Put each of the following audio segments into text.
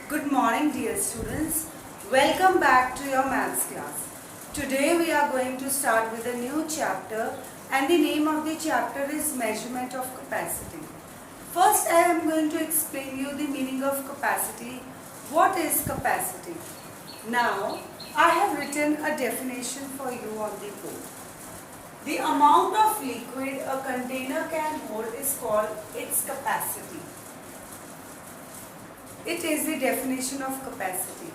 Good morning dear students. Welcome back to your maths class. Today we are going to start with a new chapter and the name of the chapter is measurement of capacity. First I am going to explain you the meaning of capacity. What is capacity? Now I have written a definition for you on the board. The amount of liquid a container can hold is called its capacity. It is the definition of capacity.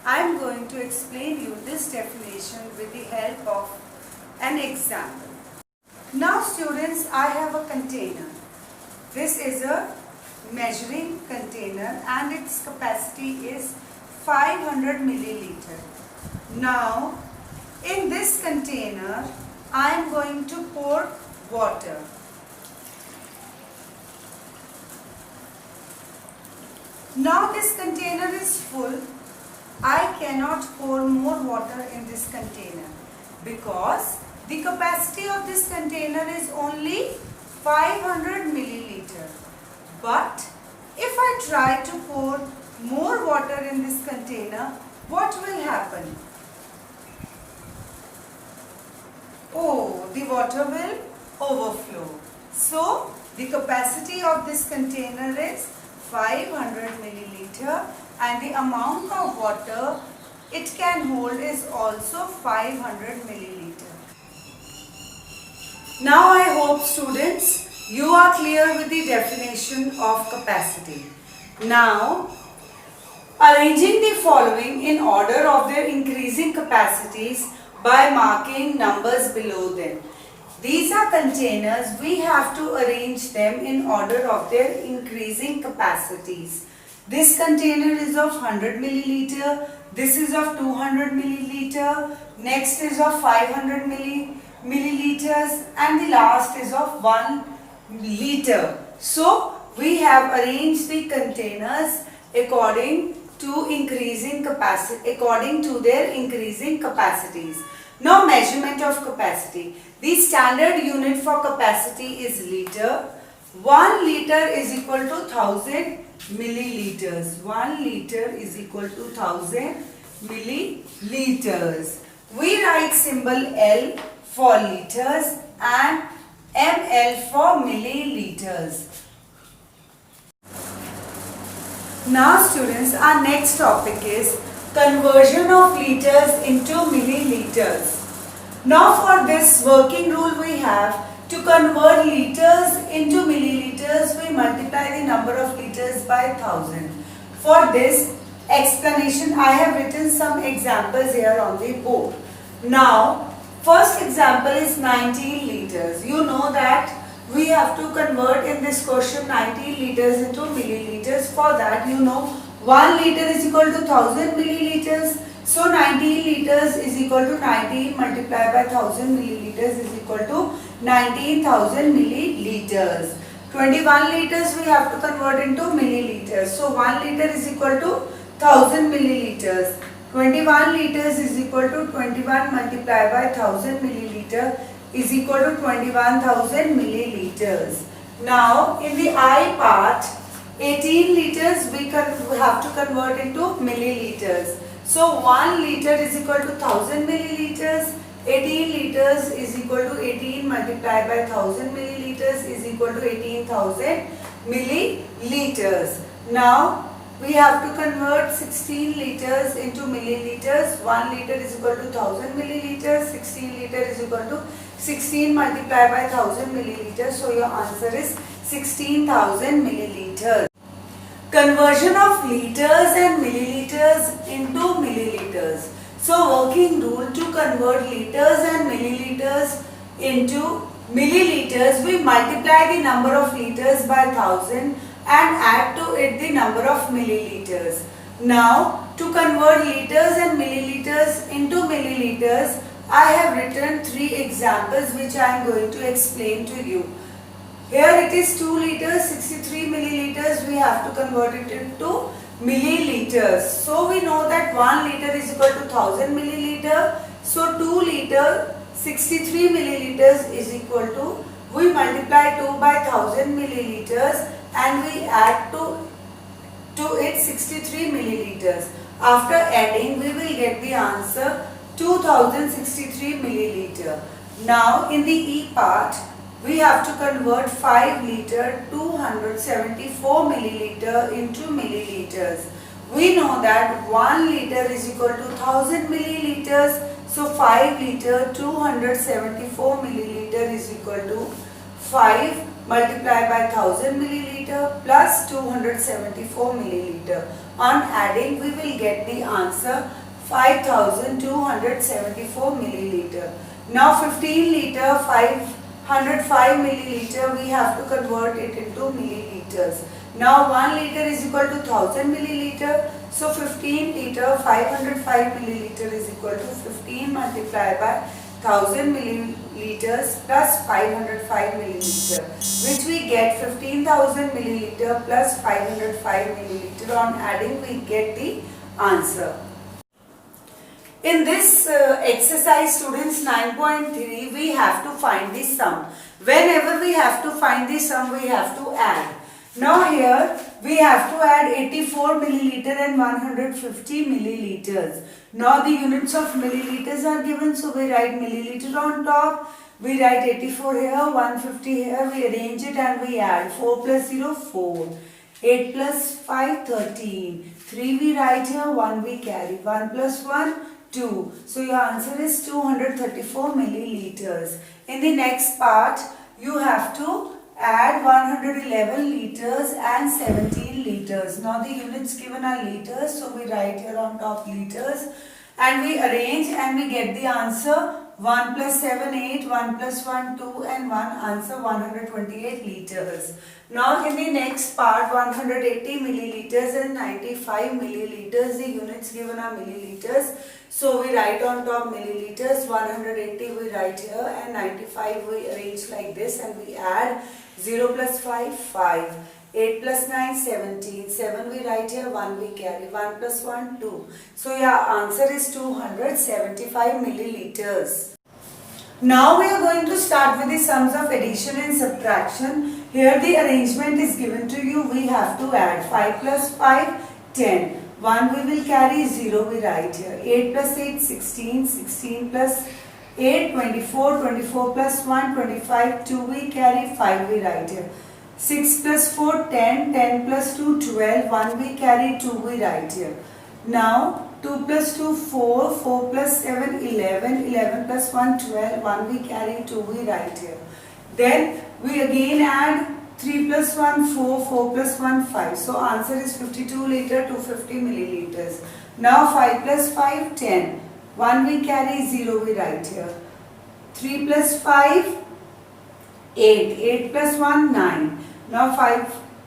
I am going to explain you this definition with the help of an example. Now students, I have a container. This is a measuring container and its capacity is 500 milliliter. Now in this container I am going to pour water. Now this container is full. I cannot pour more water in this container because the capacity of this container is only 500 milliliter. But if I try to pour more water in this container, what will happen? Oh, the water will overflow. So the capacity of this container is 500 milliliter and the amount of water it can hold is also 500 milliliter. Now I hope students you are clear with the definition of capacity. Now arranging the following in order of their increasing capacities by marking numbers below them. These are containers, we have to arrange them in order of their increasing capacities. This container is of 100 milliliter, this is of 200 milliliter, next is of 500 milliliters and the last is of 1 liter. So we have arranged the containers according to increasing capacity, according to their increasing capacities. Now measurement of capacity. The standard unit for capacity is liter. 1 liter is equal to 1000 milliliters. 1 liter is equal to 1000 milliliters. We write symbol L for liters and ml for milliliters. Now students, our next topic is conversion of liters into milliliters. Now for this working rule we have to convert liters into milliliters, we multiply the number of liters by 1000. For this explanation I have written some examples here on the board. Now first example is 19 liters. You know that we have to convert in this question 19 liters into milliliters. For that you know 1 liter is equal to 1000 milliliters. So 19 liters is equal to 19 multiplied by 1000 milliliters is equal to 19,000 milliliters. 21 liters we have to convert into milliliters. So 1 liter is equal to 1000 milliliters. 21 liters is equal to 21 multiplied by 1000 milliliter is equal to 21,000 milliliters. Now in the I part, 18 liters we have to convert into milliliters. So 1 liter is equal to 1000 milliliters. 18 liters is equal to 18 multiplied by 1000 milliliters is equal to 18,000 milliliters. Now we have to convert 16 liters into milliliters. 1 liter is equal to 1000 milliliters. 16 liter is equal to 16 multiplied by 1000 milliliters. So your answer is 16,000 milliliters. Conversion of liters and milliliters into milliliters. So working rule to convert liters and milliliters into milliliters, we multiply the number of liters by 1000 and add to it the number of milliliters. Now to convert liters and milliliters into milliliters, I have written 3 examples which I am going to explain to you. Here it is 2 liters, 63 milliliters, we have to convert it into milliliters. So we know that 1 liter is equal to 1000 milliliter. So 2 liter, 63 milliliters is equal to, we multiply 2 by 1000 milliliters and we add to 863 milliliters. After adding, we will get the answer 2063 milliliter. Now in the E part, we have to convert 5 liter 274 milliliter into milliliters. We know that 1 liter is equal to 1000 milliliters. So 5 liter 274 milliliter is equal to 5 multiplied by 1000 milliliter plus 274 milliliter. On adding, we will get the answer 5274 milliliter. Now 15 liter 505 milliliter, we have to convert it into milliliters. Now 1 liter is equal to 1000 milliliter. So 15 liter 505 milliliter is equal to 15 multiplied by 1000 milliliters plus 505 milliliter, which we get 15,000 milliliter plus 505 milliliter. On adding, we get the answer. In this exercise, students, 9.3, we have to find the sum. Whenever we have to find the sum, we have to add. Now here we have to add 84 milliliter and 150 milliliters. Now the units of milliliters are given, so we write milliliter on top. We write 84 here, 150 here. We arrange it and we add 4 plus 0, 4. 8 plus 5, 13. 3 we write here, 1 we carry. 1 plus 1, 2. So your answer is 234 milliliters. In the next part, you have to add 111 liters and 17 liters. Now the units given are liters, so we write here on top liters and we arrange and we get the answer 1 plus 7, 8, 1 plus 1, 2 and 1, answer 128 liters. Now in the next part, 180 milliliters and 95 milliliters, the units given are milliliters. So we write on top milliliters, 180 we write here and 95 we arrange like this and we add 0 plus 5, 5. 8 plus 9, 17. 7 we write here, 1 we carry. 1 plus 1, 2. So your answer is 275 milliliters. Now we are going to start with the sums of addition and subtraction. Here the arrangement is given to you. We have to add 5 plus 5, 10. 1 we will carry, 0 we write here. 8 plus 8, 16. 16 plus 8, 24. 24 plus 1, 25. 2 we carry, 5 we write here. 6 plus 4, 10. 10 plus 2, 12. 1 we carry, 2 we write here. Now 2 plus 2, 4. 4 plus 7, 11. 11 plus 1, 12. 1 we carry, 2 we write here. Then we again add 3 plus 1, 4, 4 plus 1, 5. So answer is 52 liter, 250 milliliters. Now 5 plus 5, 10. 1 we carry, 0 we write here. 3 plus 5, 8. 8 plus 1, 9. Now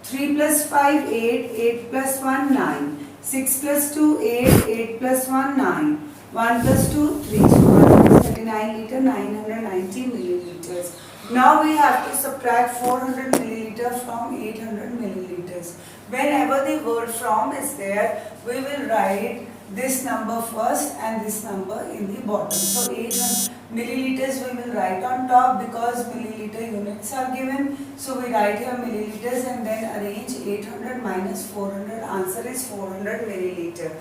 3 plus 5, 8. 8 plus 1, 9. 6 plus 2, 8. 8 plus 1, 9. 1 plus 2, 3. So 139 liter, 990 milliliters. Now we have to subtract 400 milliliter from 800 milliliters. Whenever the word from is there, we will write this number first and this number in the bottom. So 800 milliliters we will write on top because milliliter units are given. So we write here milliliters and then arrange 800 minus 400. Answer is 400 milliliter.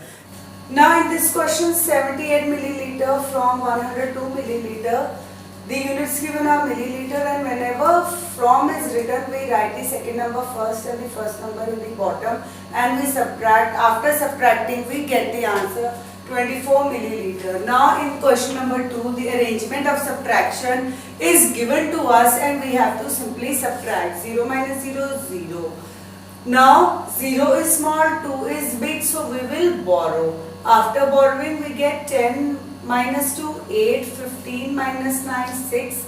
Now in this question, 78 milliliter from 102 milliliter. The units given are milliliter and whenever from is written, we write the second number first and the first number in the bottom and we subtract. After subtracting, we get the answer 24 milliliter. Now in question number 2, the arrangement of subtraction is given to us and we have to simply subtract. 0 minus 0, 0. Now 0 is small, 2 is big, so we will borrow. After borrowing, we get 10 minus 2, 8, 15 minus 9, 6,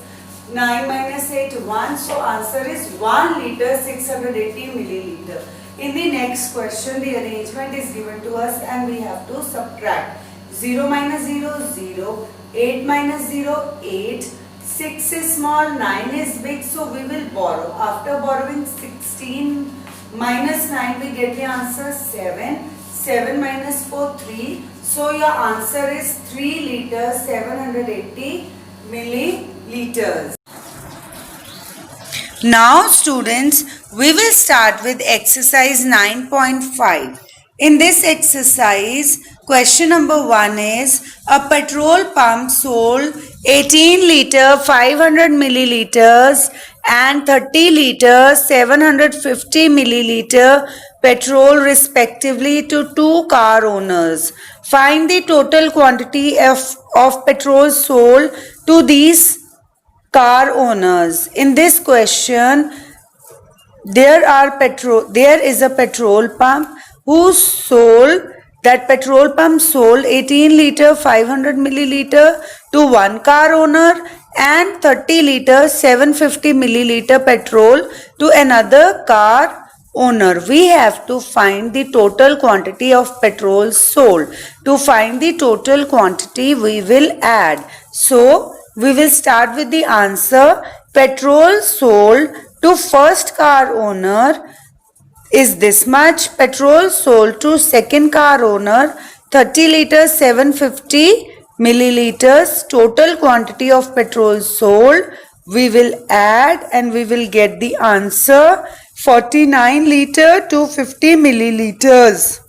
9 minus 8, 1. So answer is 1 liter 680 milliliter. In the next question, the arrangement is given to us and we have to subtract. 0 minus 0, 0, 8 minus 0, 8, 6 is small, 9 is big, so we will borrow. After borrowing 16 minus 9, we get the answer 7. 7 minus 4, 3. So your answer is 3 liters 780 milliliters. Now students, we will start with exercise 9.5. In this exercise, question number 1 is a petrol pump sold 18 liter 500 milliliters and 30 liter 750 milliliter petrol respectively to two car owners. Find the total quantity of petrol sold to these car owners. In this question, there is a petrol pump who sold that petrol pump sold 18 liter 500 milliliter to one car owner and 30 liter 750 milliliter petrol to another car owner. We have to find the total quantity of petrol sold. To find the total quantity, we will add. So we will start with the answer. Petrol sold to first car owner is this much. Petrol sold to second car owner 30 liters 750 milliliters. Total quantity of petrol sold, we will add and we will get the answer 49 liter 250 milliliters.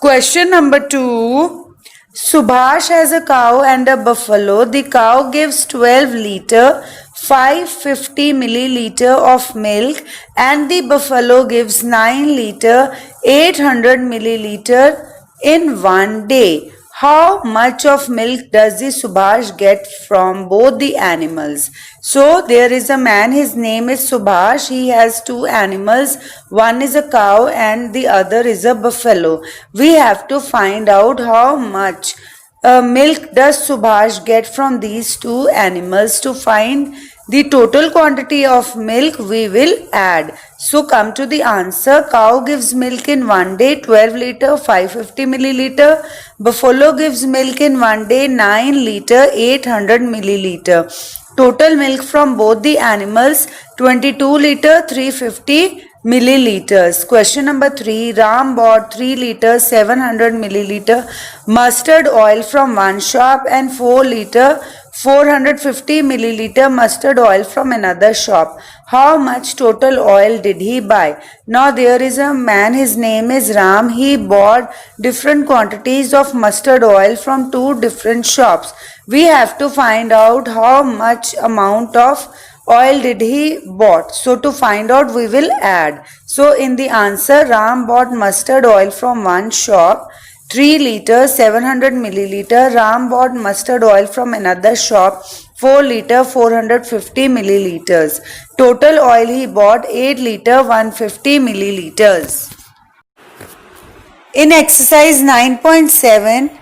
Question number 2. Subhash has a cow and a buffalo. The cow gives 12 liter 550 milliliter of milk and the buffalo gives 9 liter 800 milliliter in one day. How much of milk does the Subhash get from both the animals? So there is a man, his name is Subhash. He has two animals. One is a cow and the other is a buffalo. We have to find out how much milk does Subhash get from these two animals. To find the total quantity of milk, we will add. So come to the answer. Cow gives milk in one day 12 liter 550 milliliter. Buffalo gives milk in one day 9 liter 800 milliliter. Total milk from both the animals 22 liter 350 milliliters. Question number 3. Ram bought 3 liter 700 milliliter mustard oil from one shop and 4 liter 450 milliliter mustard oil from another shop. How much total oil did he buy? Now there is a man, his name is Ram. He bought different quantities of mustard oil from two different shops. We have to find out how much amount of oil did he bought. So to find out, we will add. So in the answer, Ram bought mustard oil from one shop 3 liter 700 milliliter. Ram bought mustard oil from another shop 4 liter 450 milliliters. Total oil he bought 8 liter 150 milliliters. In exercise 9.7,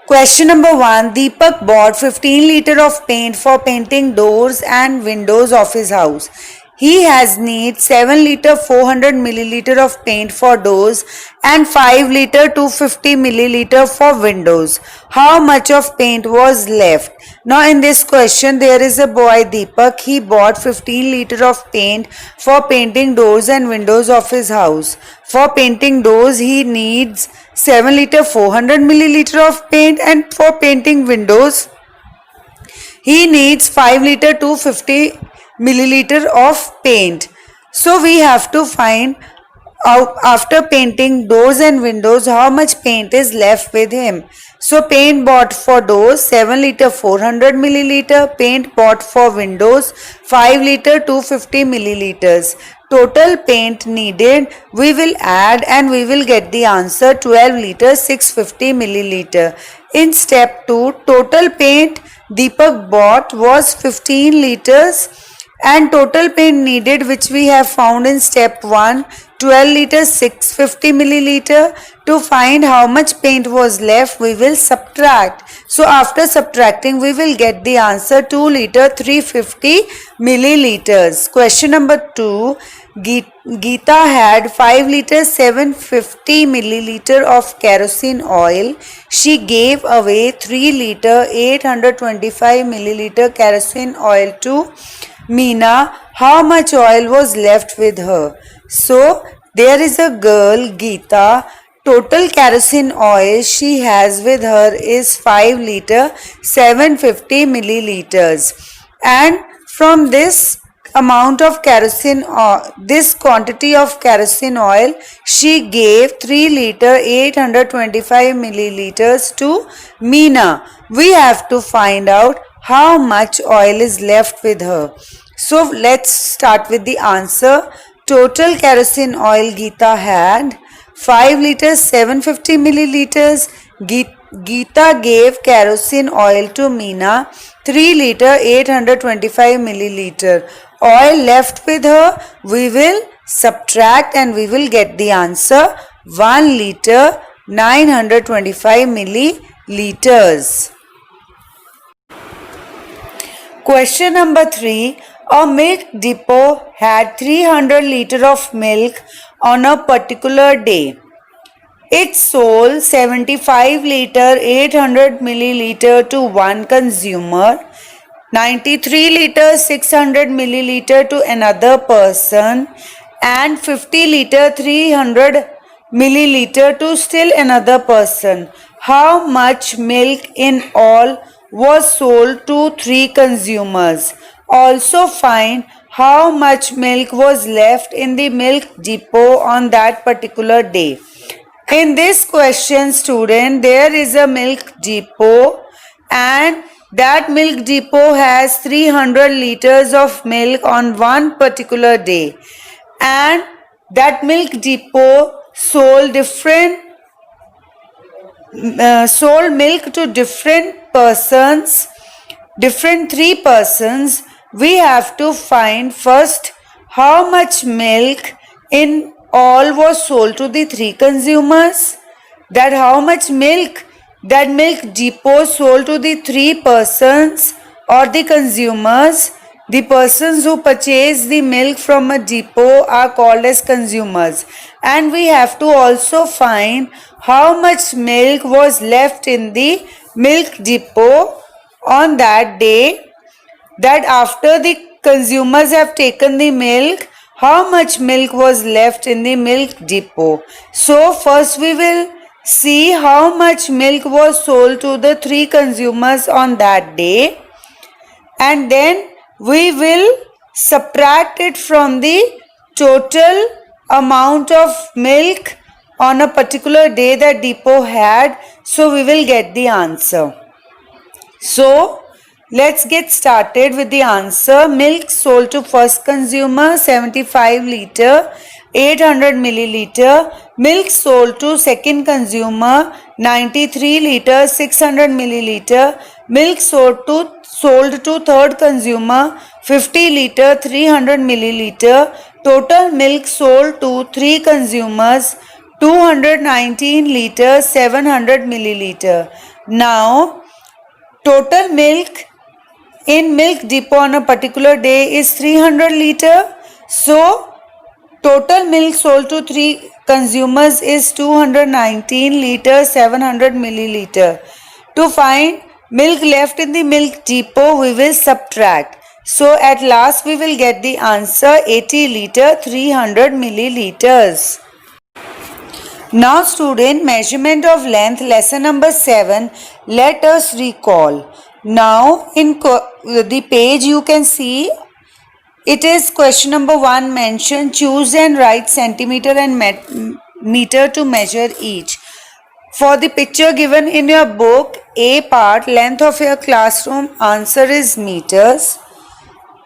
question number 1. Deepak bought 15 liter of paint for painting doors and windows of his house. He has need 7 liter 400 milliliter of paint for doors and 5 liter 250 milliliter for windows. How much of paint was left? Now in this question, there is a boy Deepak. He bought 15 liter of paint for painting doors and windows of his house. For painting doors, he needs 7 liter 400 milliliter of paint, and for painting windows, he needs 5 liter 250 milliliter of paint. So we have to find out after painting doors and windows how much paint is left with him. So paint bought for doors 7 liter 400 milliliter, paint bought for windows 5 liter 250 milliliters. Total paint needed, we will add and we will get the answer 12 liter 650 milliliter. In step 2, total paint Deepak bought was 15 liters and total paint needed, which we have found in step 1, 12 liters 650 milliliter. To find how much paint was left, we will subtract. So after subtracting, we will get the answer 2 liter 350 milliliters. Question number 2. Geeta had 5 liter 750 milliliter of kerosene oil. She gave away 3 liter 825 milliliter kerosene oil to Meena. How much oil was left with her? So there is a girl Geeta. Total kerosene oil she has with her is 5 liter 750 milliliters, and from this amount of kerosene oil, this quantity of kerosene oil, she gave 3 liter 825 milliliters to Meena. We have to find out how much oil is left with her. So let's start with the answer. Total kerosene oil Geeta had 5 liters 750 milliliters. Geeta gave kerosene oil to Meena 3 liter 825 milliliter. Oil left with her, we will subtract and we will get the answer 1 liter 925 milliliters. Question number 3. A milk depot had 300 liters of milk on a particular day. It sold 75 liter 800 milliliter to one consumer, 93 liter 600 milliliter to another person, and 50 liter 300 milliliter to still another person. How much milk in all was sold to 3 consumers? Also find how much milk was left in the milk depot on that particular day. In this question, student, there is a milk depot and that milk depot has 300 liters of milk on one particular day, and that milk depot sold milk to different persons, different 3 persons. We have to find first how much milk in all was sold to the 3 consumers, that how much milk that milk depot sold to the 3 persons or the consumers. The persons who purchase the milk from a depot are called as consumers. And we have to also find how much milk was left in the milk depot on that day, that after the consumers have taken the milk, how much milk was left in the milk depot. So first we will see how much milk was sold to the 3 consumers on that day, and then we will subtract it from the total amount of milk on a particular day that depot had. So we will get the answer. So let's get started with the answer. Milk sold to first consumer 75 liter 800 milliliter. Milk sold to second consumer 93 liter 600 milliliter. Milk sold to third consumer 50 liter 300 milliliter. Total milk sold to 3 consumers 219 liter 700 milliliter. Now total milk in milk depot on a particular day is 300 liter. So total milk sold to 3 consumers is 219 liter 700 milliliter. To find milk left in the milk depot, we will subtract. So at last we will get the answer 80 liter 300 milliliters. Now student, measurement of length, lesson number 7. Let us recall. Now in the page you can see it is question number 1 mentioned. Choose and write centimeter and meter to measure each. For the picture given in your book, A part, length of your classroom, answer is meters.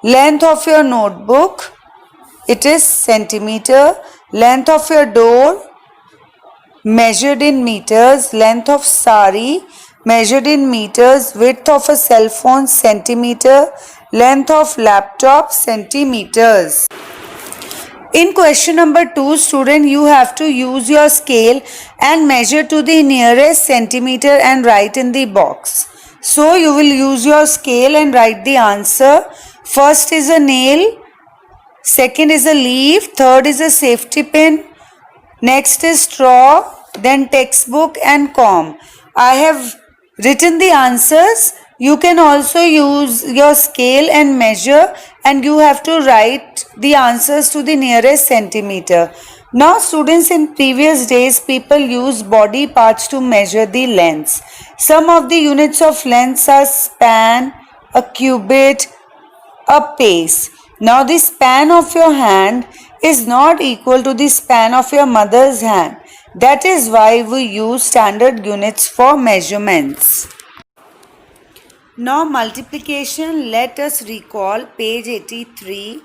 Length of your notebook, it is centimeter. Length of your door, measured in meters. Length of sari, measured in meters. Width of a cell phone, centimeter. Length of laptop, centimeters. In question number 2, student, you have to use your scale and measure to the nearest centimeter and write in the box. So you will use your scale and write the answer. First is a nail, second is a leaf, third is a safety pin, next is straw, then textbook and comb. I have written the answers. You can also use your scale and measure, and you have to write the answers to the nearest centimeter. Now students, in previous days people used body parts to measure the lengths. Some of the units of lengths are span, a cubit, a pace. Now the span of your hand is not equal to the span of your mother's hand. That is why we use standard units for measurements. Now multiplication, let us recall page 83,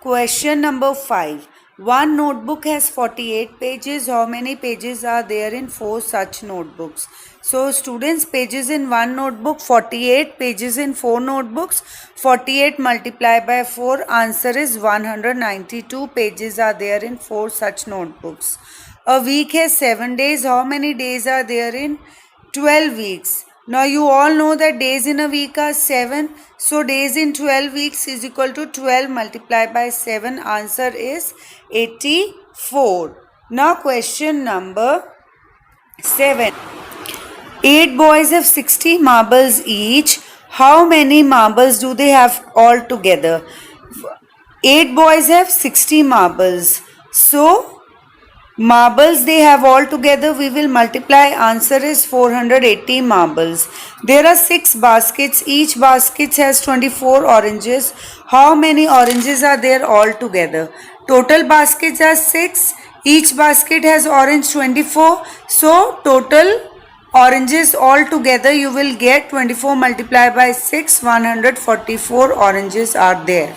question number 5. One notebook has 48 pages. How many pages are there in 4 such notebooks? So students, pages in one notebook, 48 pages in 4 notebooks. 48 multiplied by 4, answer is 192 pages are there in 4 such notebooks. A week has 7 days. How many days are there in 12 weeks? Now you all know that days in a week are 7. So days in 12 weeks is equal to 12 multiplied by 7. Answer is 84. Now question number 7. 8 boys have 60 marbles each. How many marbles do they have all together? 8 boys have 60 marbles. So marbles they have all together, we will multiply. Answer is 480 marbles. There are 6 baskets. Each basket has 24 oranges. How many oranges are there all together? Total baskets are 6. Each basket has orange 24. So total oranges all together you will get 24 multiplied by 6, 144 oranges are there.